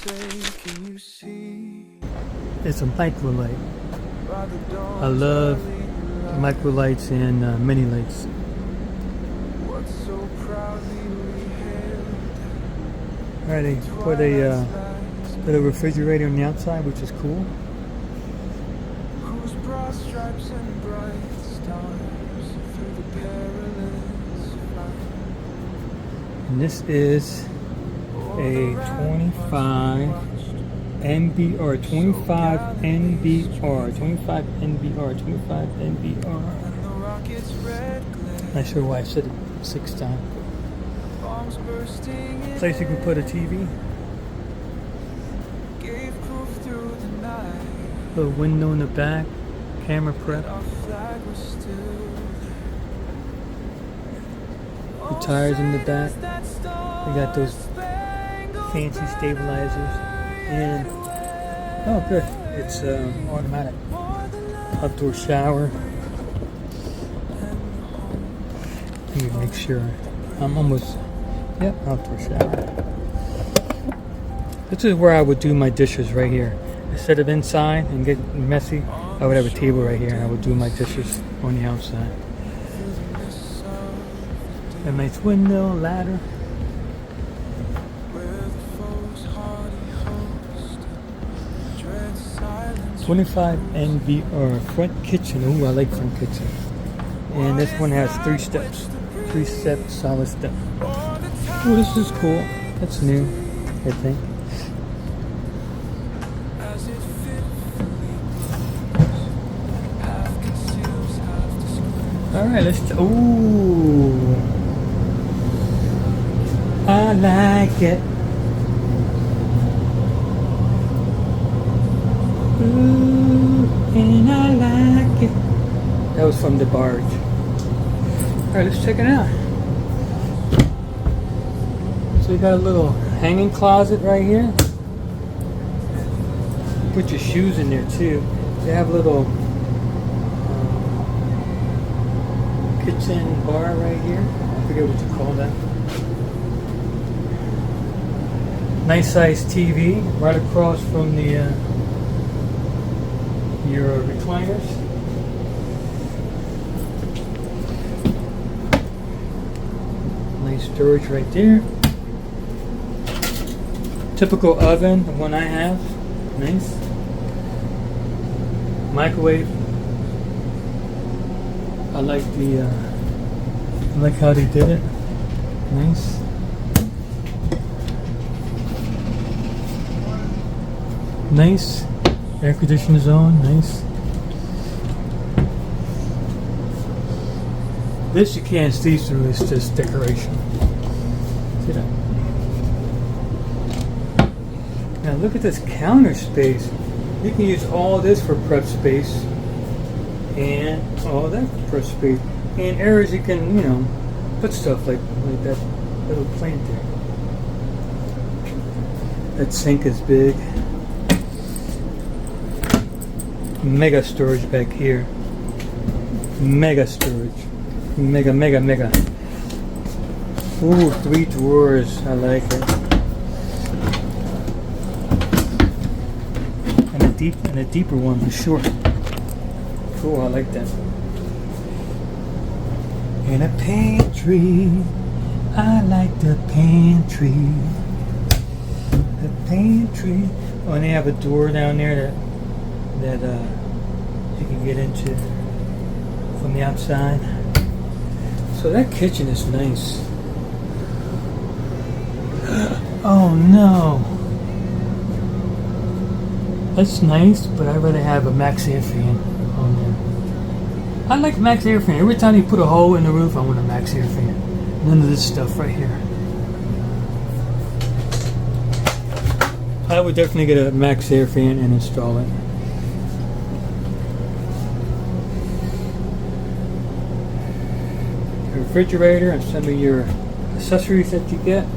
It's a micro light. I love micro lights and mini lights. Alright, they put a refrigerator on the outside, which is cool. And this is a 25MBR, 25MBR. Not sure why I said it 6 times. Place you can put a TV. Little window in the back. Camera prep. The tires in the back. We got those fancy stabilizers. And oh good, it's automatic. Outdoor shower. Let me make sure. I'm almost, yep, outdoor shower. This is where I would do my dishes right here. Instead of inside and get messy, I would have a table right here and I would do my dishes on the outside. A nice window, ladder. 25MBR front kitchen. Ooh, I like front kitchen. And this one has 3 steps. 3-step solid step. Oh, this is cool. That's new, I think. Alright, let's. Ooh. I like it. Ooh, and I like it. That was from the barge. Alright, let's check it out. So you got a little hanging closet right here. Put your shoes in there too. They have a little kitchen bar right here. I forget what you call that. Nice size TV right across from the your recliners. Nice storage right there. Typical oven, the one I have. Nice. Microwave. I like the I like how they did it. Nice. Nice. Air conditioning zone. Nice. This you can't see through. It's just decoration. See that? Now look at this counter space. You can use all this for prep space and all that for prep space. And areas you can, you know, put stuff like that little plant there. That sink is big. Mega storage back here. Mega storage. Mega. Ooh, 3 drawers. I like it. And a deeper one for sure. Cool, I like that. And a pantry. I like the pantry. The pantry. Oh, and they have a door down there that you can get into from the outside. So that kitchen is nice. Oh no. That's nice, but I'd rather have a max air fan on there. I like max air fan. Every time you put a hole in the roof, I want a max air fan. None of this stuff right here. I would definitely get a max air fan and install it. A refrigerator and some of your accessories that you get.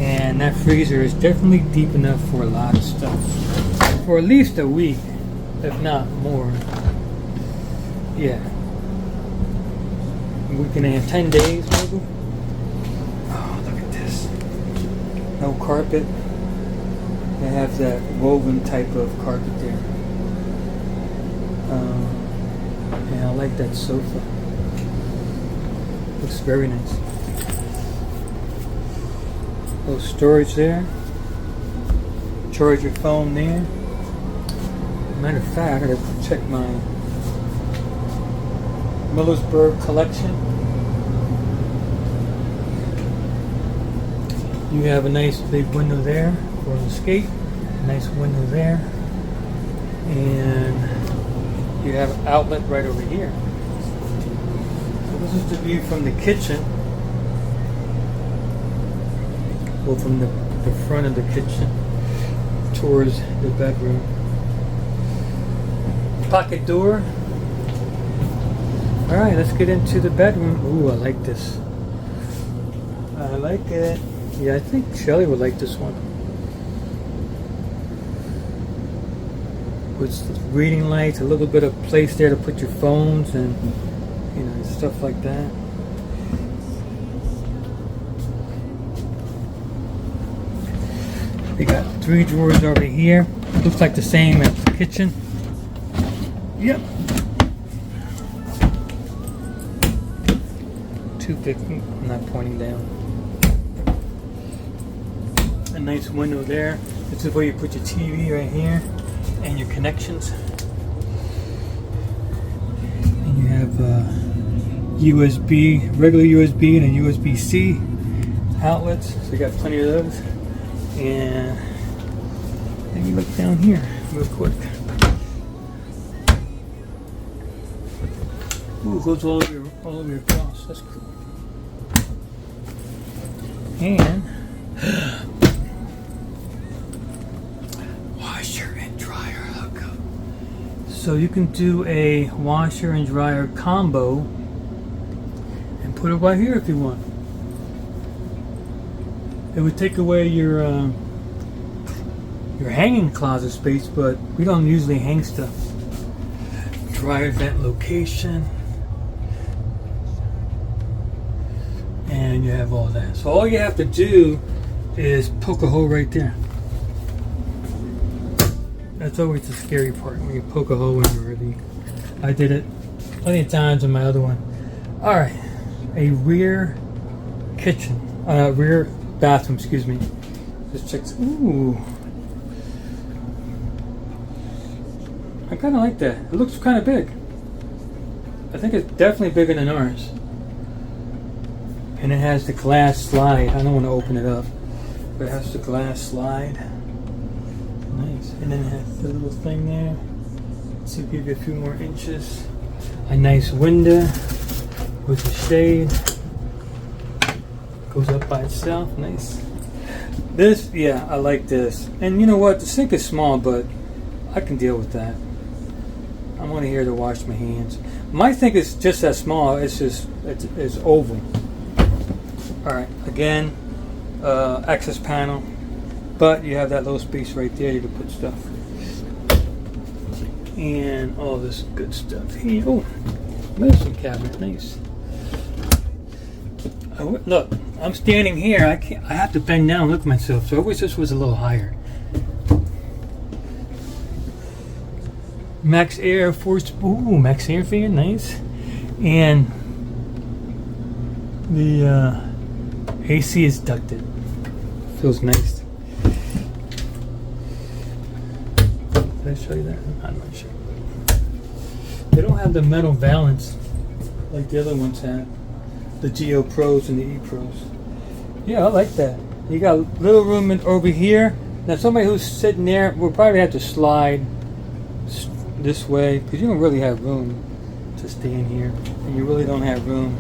And that freezer is definitely deep enough for a lot of stuff. For at least a week, if not more. Yeah. We can have 10 days maybe. carpet. They have that woven type of carpet there. Yeah, I like that sofa. Looks very nice. Little storage there. Charge your phone there. Matter of fact, I gotta check my Millersburg collection. You have a nice big window there for the skate. A nice window there. And you have an outlet right over here. So this is the view from the kitchen. Well, from the front of the kitchen towards the bedroom. Pocket door. Alright, let's get into the bedroom. Ooh, I like this. I like it. Yeah, I think Shelly would like this one. With reading lights, a little bit of place there to put your phones and, you know, stuff like that. We got 3 drawers over here. Looks like the same as the kitchen. Yep. Too big. I'm not pointing down. A nice window there. This is where you put your TV right here and your connections. And you have USB, regular USB and a USB-C outlets. So you got plenty of those. And let me look down here real quick. Ooh, it goes all over across. That's cool. And washer and dryer hookup. So you can do a washer and dryer combo and put it right here if you want. It would take away your hanging closet space, but we don't usually hang stuff. Dryer vent location. And you have all that. So all you have to do is poke a hole right there. That's always the scary part, when you poke a hole in already. I did it plenty of times in my other one. Alright, a rear kitchen, rear bathroom, excuse me. Just check. Ooh. I kind of like that. It looks kind of big. I think it's definitely bigger than ours. And it has the glass slide. I don't want to open it up, but it has the glass slide. Nice. And then it has the little thing there to give you a few more inches. A nice window with a shade. Goes up by itself. Nice. This, yeah, I like this. And you know what? The sink is small, but I can deal with that. I'm only here to wash my hands. My sink is just that small. It's just it's oval. All right, again, access panel, but you have that little space right there. You can put stuff and all this good stuff here. Oh, medicine cabinet, nice. Look, I'm standing here. I have to bend down and look at myself. So I wish this was a little higher. Max Air Force. Ooh, Max Air fan, nice. And the AC is ducted. Feels nice. Did I show you that? I'm not sure. They don't have the metal valance like the other ones have. The Geo Pros and the E Pros. Yeah, I like that. You got a little room over here. Now somebody who's sitting there will probably have to slide this way because you don't really have room to stand here. And you really don't have room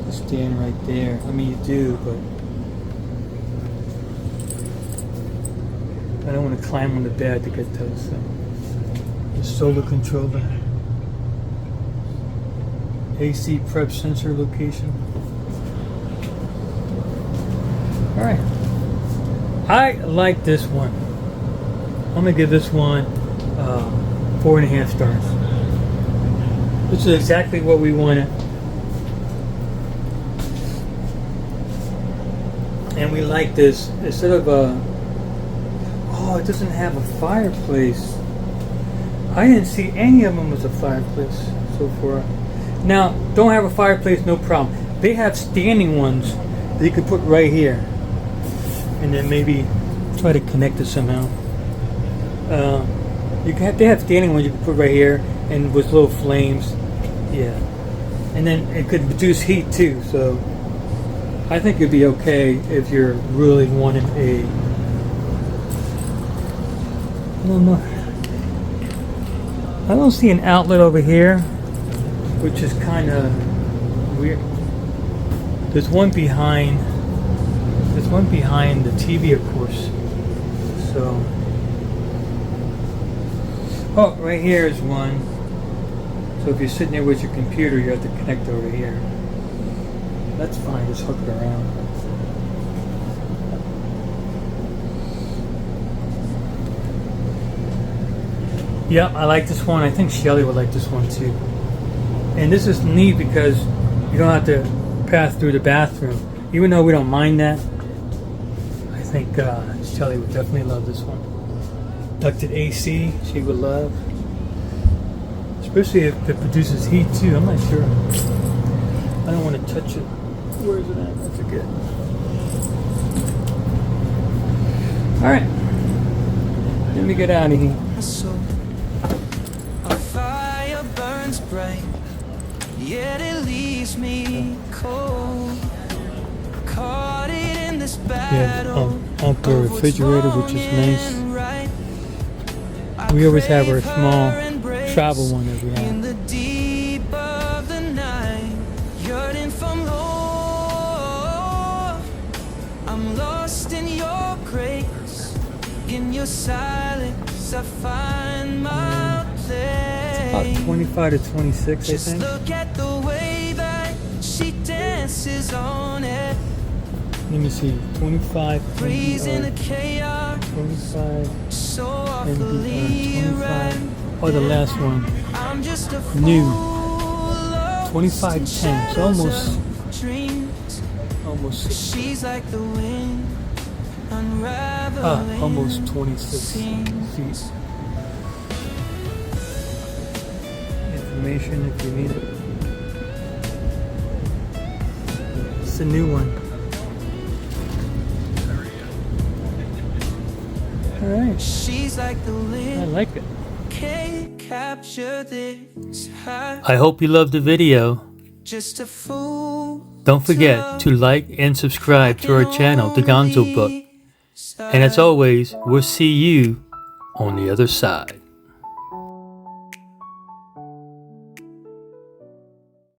to stand right there. I mean, you do, but I don't want to climb on the bed to get those. The solar controller. AC prep sensor location. Alright. I like this one. I'm going to give this one 4.5 stars. This is exactly what we wanted. And we like this instead of a. Oh, it doesn't have a fireplace. I didn't see any of them with a fireplace so far. Now, don't have a fireplace, no problem. They have standing ones that you could put right here, and then maybe try to connect it somehow. They have standing ones you can put right here, and with little flames. Yeah, and then it could produce heat too. So I think it'd be okay if you're really wanting a. I don't know. I don't see an outlet over here, which is kind of weird. There's one behind. There's one behind the TV, of course. So, oh, right here is one. So if you're sitting there with your computer, you have to connect over here. That's fine. Just hook it around. Yep, I like this one. I think Shelly would like this one too. And this is neat because you don't have to pass through the bathroom. Even though we don't mind that, I think Shelly would definitely love this one. Ducted AC, she would love. Especially if it produces heat too. I'm not sure. I don't want to touch it. Where is it at? I forget. Alright. Let me get out of here. Bright, yet it leaves me cold. Caught it in this battle. Outdoor refrigerator, which is nice. We always have our small travel one that we have. In the deep of the night, yearning for more. I'm lost in your grace, in your silence. I find my place. About 25 to 26, Just I think. look at the way that she dances on it. Let me see. 25 Freezing the MBR. chaos. 25 So MBR. awfully 25. Oh, the last one. I'm just a New. fool. 2510. It's almost. Dreams. Almost. She's like the wind. Unraveling. Almost 26 feet. Information if you need it. It's a new one. Alright. She's like the I wind. like it. Can't capture this high. I hope you loved the video. Just a fool. Don't forget to like and subscribe to our channel, The Gonzo Book. And as always, we'll see you on the other side.